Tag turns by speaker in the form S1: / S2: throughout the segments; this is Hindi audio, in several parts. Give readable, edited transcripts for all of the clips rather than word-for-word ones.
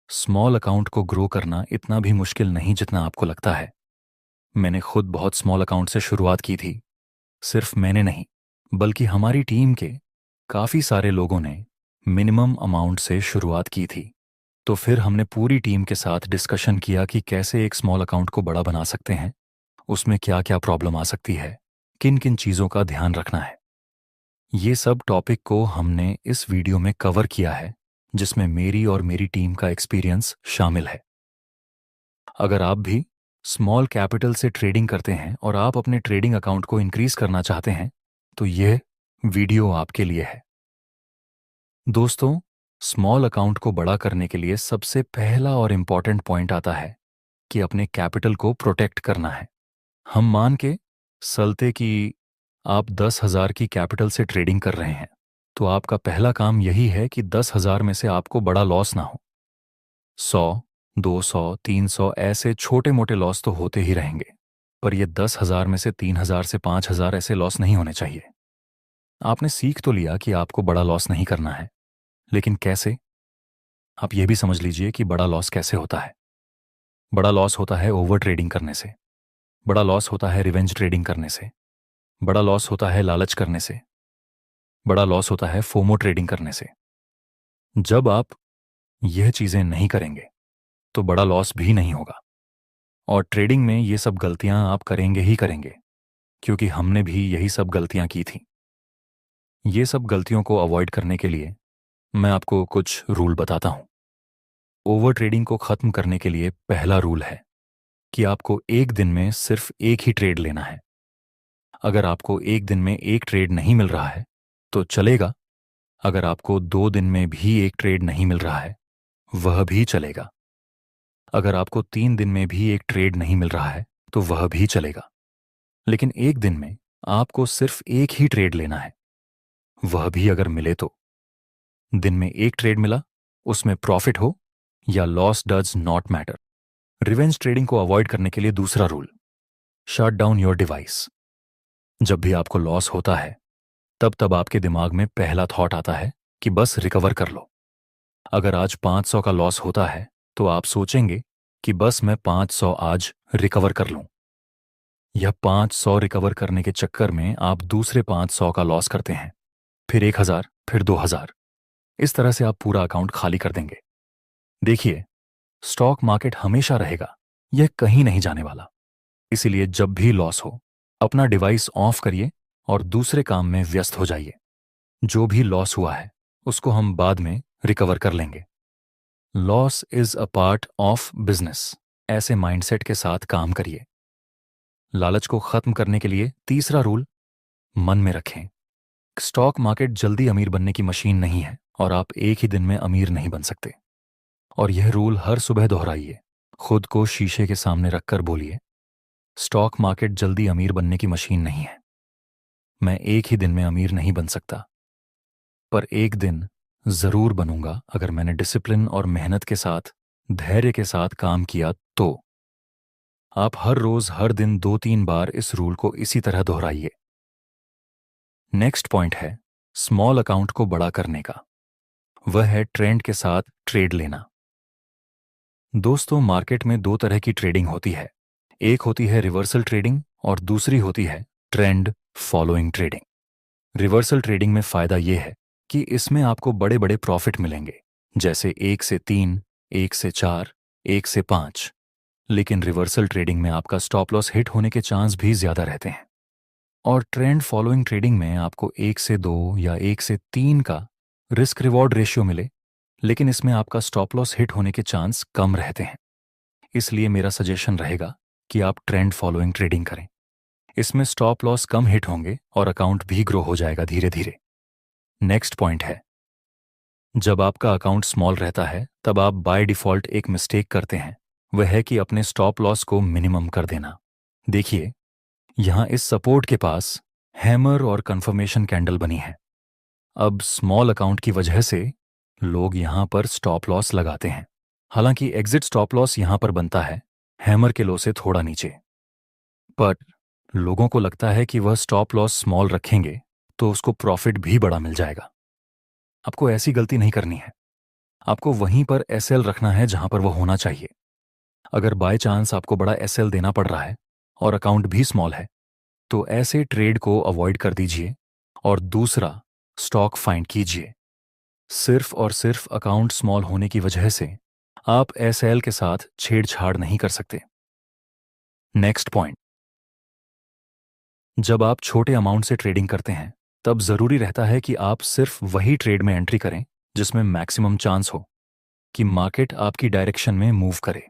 S1: स्मॉल अकाउंट को ग्रो करना इतना भी मुश्किल नहीं जितना आपको लगता है। मैंने खुद बहुत स्मॉल अकाउंट से शुरुआत की थी। सिर्फ मैंने नहीं, बल्कि हमारी टीम के काफ़ी सारे लोगों ने मिनिमम अमाउंट से शुरुआत की थी। तो फिर हमने पूरी टीम के साथ डिस्कशन किया कि कैसे एक स्मॉल अकाउंट को बड़ा बना सकते हैं, उसमें क्या क्या प्रॉब्लम आ सकती है, किन किन चीज़ों का ध्यान रखना है। ये सब टॉपिक को हमने इस वीडियो में कवर किया है, जिसमें मेरी और मेरी टीम का एक्सपीरियंस शामिल है। अगर आप भी स्मॉल कैपिटल से ट्रेडिंग करते हैं और आप अपने ट्रेडिंग अकाउंट को इंक्रीज करना चाहते हैं, तो यह वीडियो आपके लिए है। दोस्तों, स्मॉल अकाउंट को बड़ा करने के लिए सबसे पहला और इम्पॉर्टेंट पॉइंट आता है कि अपने कैपिटल को प्रोटेक्ट करना है। हम मान के चलते कि आप 10,000 की कैपिटल से ट्रेडिंग कर रहे हैं, तो आपका पहला काम यही है कि 10,000 में से आपको बड़ा लॉस ना हो। 100, 200, 300 ऐसे छोटे मोटे लॉस तो होते ही रहेंगे, पर ये 10,000 में से 3,000 से 5,000 ऐसे लॉस नहीं होने चाहिए। आपने सीख तो लिया कि आपको बड़ा लॉस नहीं करना है, लेकिन कैसे? आप ये भी समझ लीजिए कि बड़ा लॉस कैसे होता है। बड़ा लॉस होता है ओवर ट्रेडिंग करने से, बड़ा लॉस होता है रिवेंज ट्रेडिंग करने से, बड़ा लॉस होता है लालच करने से, बड़ा लॉस होता है फोमो ट्रेडिंग करने से। जब आप यह चीजें नहीं करेंगे, तो बड़ा लॉस भी नहीं होगा। और ट्रेडिंग में ये सब गलतियां आप करेंगे ही करेंगे, क्योंकि हमने भी यही सब गलतियां की थी। ये सब गलतियों को अवॉइड करने के लिए मैं आपको कुछ रूल बताता हूं। ओवर ट्रेडिंग को खत्म करने के लिए पहला रूल है कि आपको एक दिन में सिर्फ एक ही ट्रेड लेना है। अगर आपको एक दिन में एक ट्रेड नहीं मिल रहा है तो चलेगा। अगर आपको 2 दिन में भी एक ट्रेड नहीं मिल रहा है, वह भी चलेगा। अगर आपको 3 दिन में भी एक ट्रेड नहीं मिल रहा है तो वह भी चलेगा। लेकिन एक दिन में आपको सिर्फ एक ही ट्रेड लेना है, वह भी अगर मिले तो। दिन में एक ट्रेड मिला, उसमें प्रॉफिट हो या loss does not matter. Revenge trading को अवॉइड करने के लिए दूसरा rule, shut down your device. जब भी आपको लॉस होता है, तब तब आपके दिमाग में पहला थॉट आता है कि बस रिकवर कर लो। अगर आज 500 का लॉस होता है तो आप सोचेंगे कि बस मैं 500 आज रिकवर कर लूं। यह 500 रिकवर करने के चक्कर में आप दूसरे 500 का लॉस करते हैं, फिर 1,000, फिर 2,000। इस तरह से आप पूरा अकाउंट खाली कर देंगे। देखिए, स्टॉक मार्केट हमेशा रहेगा, यह कहीं नहीं जाने वाला। इसीलिए जब भी लॉस हो, अपना डिवाइस ऑफ करिए और दूसरे काम में व्यस्त हो जाइए। जो भी लॉस हुआ है उसको हम बाद में रिकवर कर लेंगे। Loss is a part of business, ऐसे माइंडसेट के साथ काम करिए। लालच को खत्म करने के लिए तीसरा रूल मन में रखें, स्टॉक मार्केट जल्दी अमीर बनने की मशीन नहीं है और आप एक ही दिन में अमीर नहीं बन सकते। और यह रूल हर सुबह दोहराइए। खुद को शीशे के सामने रखकर बोलिए, स्टॉक मार्केट जल्दी अमीर बनने की मशीन नहीं है। मैं एक ही दिन में अमीर नहीं बन सकता, पर एक दिन जरूर बनूंगा अगर मैंने डिसिप्लिन और मेहनत के साथ, धैर्य के साथ काम किया तो। आप हर रोज हर दिन 2-3 बार इस रूल को इसी तरह दोहराइए। नेक्स्ट पॉइंट है स्मॉल अकाउंट को बड़ा करने का। वह है ट्रेंड के साथ ट्रेड लेना। दोस्तों, मार्केट में 2 तरह की ट्रेडिंग होती है। एक होती है रिवर्सल ट्रेडिंग और दूसरी होती है trend following trading. Reversal trading में फायदा यह है कि इसमें आपको बड़े बड़े प्रॉफिट मिलेंगे, जैसे 1 से 3, 1 से 4, 1 से 5। लेकिन रिवर्सल ट्रेडिंग में आपका स्टॉप लॉस हिट होने के चांस भी ज्यादा रहते हैं। और ट्रेंड फॉलोइंग ट्रेडिंग में आपको 1 से 2 या 1 से 3 का रिस्क रिवॉर्ड रेशियो मिले, लेकिन इसमें आपका स्टॉप लॉस हिट होने के चांस कम रहते हैं। इसलिए मेरा सजेशन रहेगा कि आप ट्रेंड फॉलोइंग ट्रेडिंग करें। इसमें स्टॉप लॉस कम हिट होंगे और अकाउंट भी ग्रो हो जाएगा धीरे धीरे। नेक्स्ट पॉइंट है, जब आपका अकाउंट स्मॉल रहता है तब आप बाय डिफॉल्ट एक मिस्टेक करते हैं। वह है कि अपने स्टॉप लॉस को मिनिमम कर देना। देखिए, यहां इस सपोर्ट के पास हैमर और कंफर्मेशन कैंडल बनी है। अब स्मॉल अकाउंट की वजह से लोग यहां पर स्टॉप लॉस लगाते हैं। हालांकि एग्जिट स्टॉप लॉस यहां पर बनता है हैमर के लो से थोड़ा नीचे। पर लोगों को लगता है कि वह स्टॉप लॉस स्मॉल रखेंगे तो उसको प्रॉफिट भी बड़ा मिल जाएगा। आपको ऐसी गलती नहीं करनी है। आपको वहीं पर एसएल रखना है जहां पर वो होना चाहिए। अगर बाय चांस आपको बड़ा एसएल देना पड़ रहा है और अकाउंट भी स्मॉल है, तो ऐसे ट्रेड को अवॉइड कर दीजिए और दूसरा स्टॉक फाइंड कीजिए। सिर्फ और सिर्फ अकाउंट स्मॉल होने की वजह से आप एसएल के साथ छेड़छाड़ नहीं कर सकते। नेक्स्ट पॉइंट, जब आप छोटे अमाउंट से ट्रेडिंग करते हैं तब जरूरी रहता है कि आप सिर्फ वही ट्रेड में एंट्री करें जिसमें मैक्सिमम चांस हो कि मार्केट आपकी डायरेक्शन में मूव करे।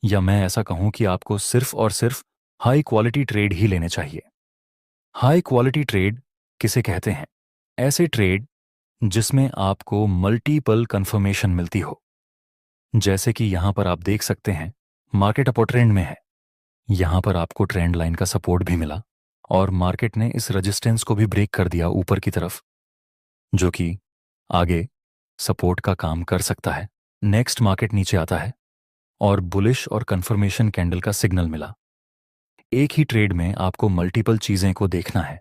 S1: या मैं ऐसा कहूं कि आपको सिर्फ और सिर्फ हाई क्वालिटी ट्रेड ही लेने चाहिए। हाई क्वालिटी ट्रेड किसे कहते हैं? ऐसे ट्रेड जिसमें आपको मल्टीपल कंफर्मेशन मिलती हो। जैसे कि यहां पर आप देख सकते हैं मार्केट अपर ट्रेंड में है, यहां पर आपको ट्रेंड लाइन का सपोर्ट भी मिला और मार्केट ने इस रेजिस्टेंस को भी ब्रेक कर दिया ऊपर की तरफ, जो कि आगे सपोर्ट का काम कर सकता है। नेक्स्ट मार्केट नीचे आता है और बुलिश और कंफर्मेशन कैंडल का सिग्नल मिला। एक ही ट्रेड में आपको मल्टीपल चीजें को देखना है।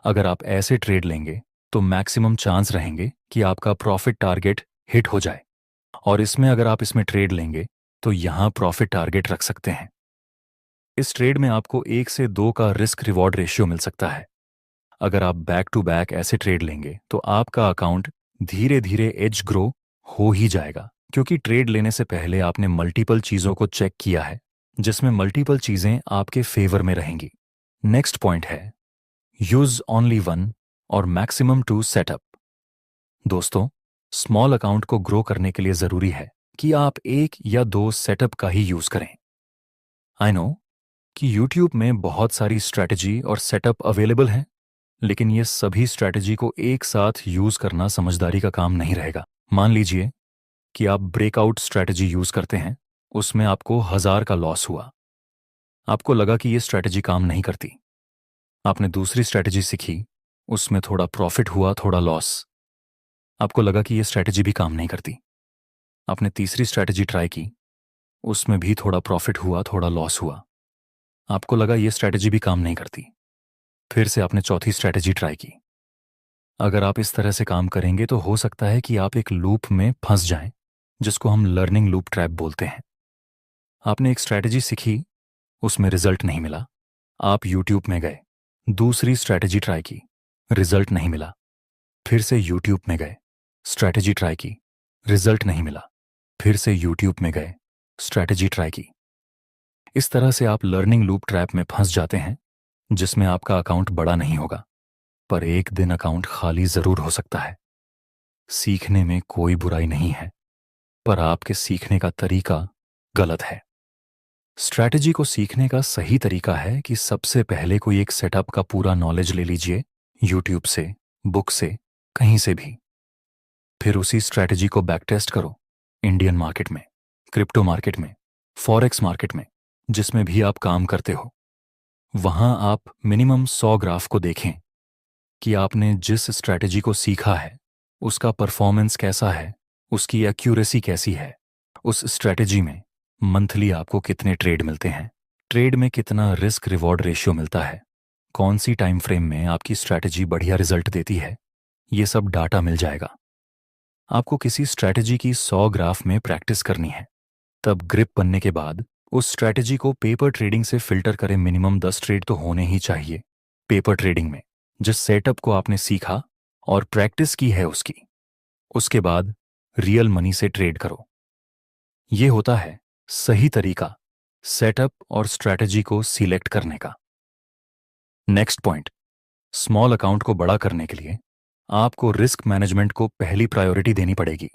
S1: अगर आप ऐसे ट्रेड लेंगे तो मैक्सिमम चांस रहेंगे कि आपका प्रॉफिट टारगेट हिट हो जाए, और इसमें अगर आप इसमें ट्रेड लेंगे तो यहां प्रॉफिट टारगेट रख सकते हैं। इस ट्रेड में आपको 1 से 2 का रिस्क रिवॉर्ड रेशियो मिल सकता है। अगर आप बैक टू बैक ऐसे ट्रेड लेंगे तो आपका अकाउंट धीरे धीरे एज ग्रो हो ही जाएगा, क्योंकि ट्रेड लेने से पहले आपने मल्टीपल चीजों को चेक किया है, जिसमें मल्टीपल चीजें आपके फेवर में रहेंगी। नेक्स्ट पॉइंट है यूज ओनली वन और मैक्सिमम टू सेटअप। दोस्तों, स्मॉल अकाउंट को ग्रो करने के लिए जरूरी है कि आप 1 या 2 सेटअप का ही यूज करें। आई नो कि YouTube में बहुत सारी स्ट्रैटेजी और सेटअप अवेलेबल हैं, लेकिन ये सभी स्ट्रैटेजी को एक साथ यूज करना समझदारी का काम नहीं रहेगा। मान लीजिए कि आप ब्रेकआउट स्ट्रैटेजी यूज करते हैं, उसमें आपको 1000 का लॉस हुआ। आपको लगा कि ये स्ट्रैटेजी काम नहीं करती। आपने दूसरी स्ट्रैटेजी सीखी, उसमें थोड़ा प्रॉफिट हुआ, थोड़ा लॉस। आपको लगा कि ये स्ट्रैटेजी भी काम नहीं करती। आपने तीसरी स्ट्रैटेजी ट्राई की, उसमें भी थोड़ा प्रॉफिट हुआ, थोड़ा लॉस हुआ। आपको लगा ये स्ट्रैटेजी भी काम नहीं करती। फिर से आपने चौथी स्ट्रैटेजी ट्राई की। अगर आप इस तरह से काम करेंगे तो हो सकता है कि आप एक लूप में फंस जाएं, जिसको हम लर्निंग लूप ट्रैप बोलते हैं। आपने एक स्ट्रैटेजी सीखी, उसमें रिजल्ट नहीं मिला। आप यूट्यूब में गए, दूसरी स्ट्रैटेजी ट्राई की, रिजल्ट नहीं मिला। फिर से यूट्यूब में गए, स्ट्रैटेजी ट्राई की, रिजल्ट नहीं मिला। फिर से यूट्यूब में गए, स्ट्रैटेजी ट्राई की। इस तरह से आप लर्निंग लूप ट्रैप में फंस जाते हैं, जिसमें आपका अकाउंट बड़ा नहीं होगा, पर एक दिन अकाउंट खाली जरूर हो सकता है। सीखने में कोई बुराई नहीं है, पर आपके सीखने का तरीका गलत है। स्ट्रैटेजी को सीखने का सही तरीका है कि सबसे पहले कोई एक सेटअप का पूरा नॉलेज ले लीजिए, यूट्यूब से, बुक से, कहीं से भी। फिर उसी स्ट्रैटेजी को बैक टेस्ट करो, इंडियन मार्केट में, क्रिप्टो मार्केट में, फॉरेक्स मार्केट में, जिसमें भी आप काम करते हो। वहां आप मिनिमम 100 ग्राफ को देखें कि आपने जिस स्ट्रैटेजी को सीखा है उसका परफॉर्मेंस कैसा है, उसकी एक्यूरेसी कैसी है, उस स्ट्रैटेजी में मंथली आपको कितने ट्रेड मिलते हैं, ट्रेड में कितना रिस्क रिवॉर्ड रेशियो मिलता है, कौन सी टाइम फ्रेम में आपकी स्ट्रैटेजी बढ़िया रिजल्ट देती है। ये सब डाटा मिल जाएगा। आपको किसी स्ट्रैटेजी की 100 ग्राफ में प्रैक्टिस करनी है। तब ग्रिप बनने के बाद उस स्ट्रैटेजी को पेपर ट्रेडिंग से फिल्टर करें। मिनिमम 10 ट्रेड तो होने ही चाहिए पेपर ट्रेडिंग में, जिस सेटअप को आपने सीखा और प्रैक्टिस की है उसकी। उसके बाद रियल मनी से ट्रेड करो। ये होता है सही तरीका सेटअप और स्ट्रैटेजी को सिलेक्ट करने का। नेक्स्ट पॉइंट, स्मॉल अकाउंट को बड़ा करने के लिए आपको रिस्क मैनेजमेंट को पहली प्रायोरिटी देनी पड़ेगी।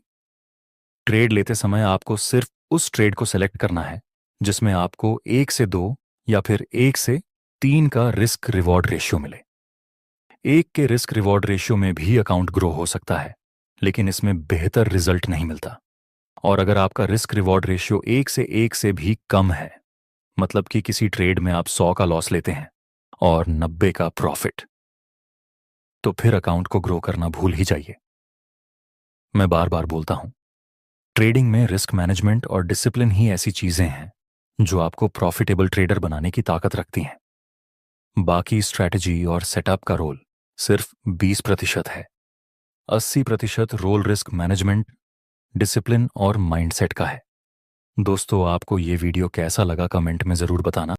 S1: ट्रेड लेते समय आपको सिर्फ उस ट्रेड को सेलेक्ट करना है जिसमें आपको 1 से 2 या फिर 1 से 3 का रिस्क रिवॉर्ड रेशियो मिले। 1 के रिस्क रिवॉर्ड रेशियो में भी अकाउंट ग्रो हो सकता है, लेकिन इसमें बेहतर रिजल्ट नहीं मिलता। और अगर आपका रिस्क रिवॉर्ड रेशियो 1 से भी कम है, मतलब कि किसी ट्रेड में आप 100 का लॉस लेते हैं और 90 का प्रॉफिट, तो फिर अकाउंट को ग्रो करना भूल ही जाइए। मैं बार बार बोलता हूं, ट्रेडिंग में रिस्क मैनेजमेंट और डिसिप्लिन ही ऐसी चीजें हैं जो आपको प्रॉफिटेबल ट्रेडर बनाने की ताकत रखती हैं। बाकी स्ट्रैटेजी और सेटअप का रोल सिर्फ 20% है। 80% रोल रिस्क मैनेजमेंट, डिसिप्लिन और माइंडसेट का है। दोस्तों, आपको ये वीडियो कैसा लगा कमेंट में ज़रूर बताना।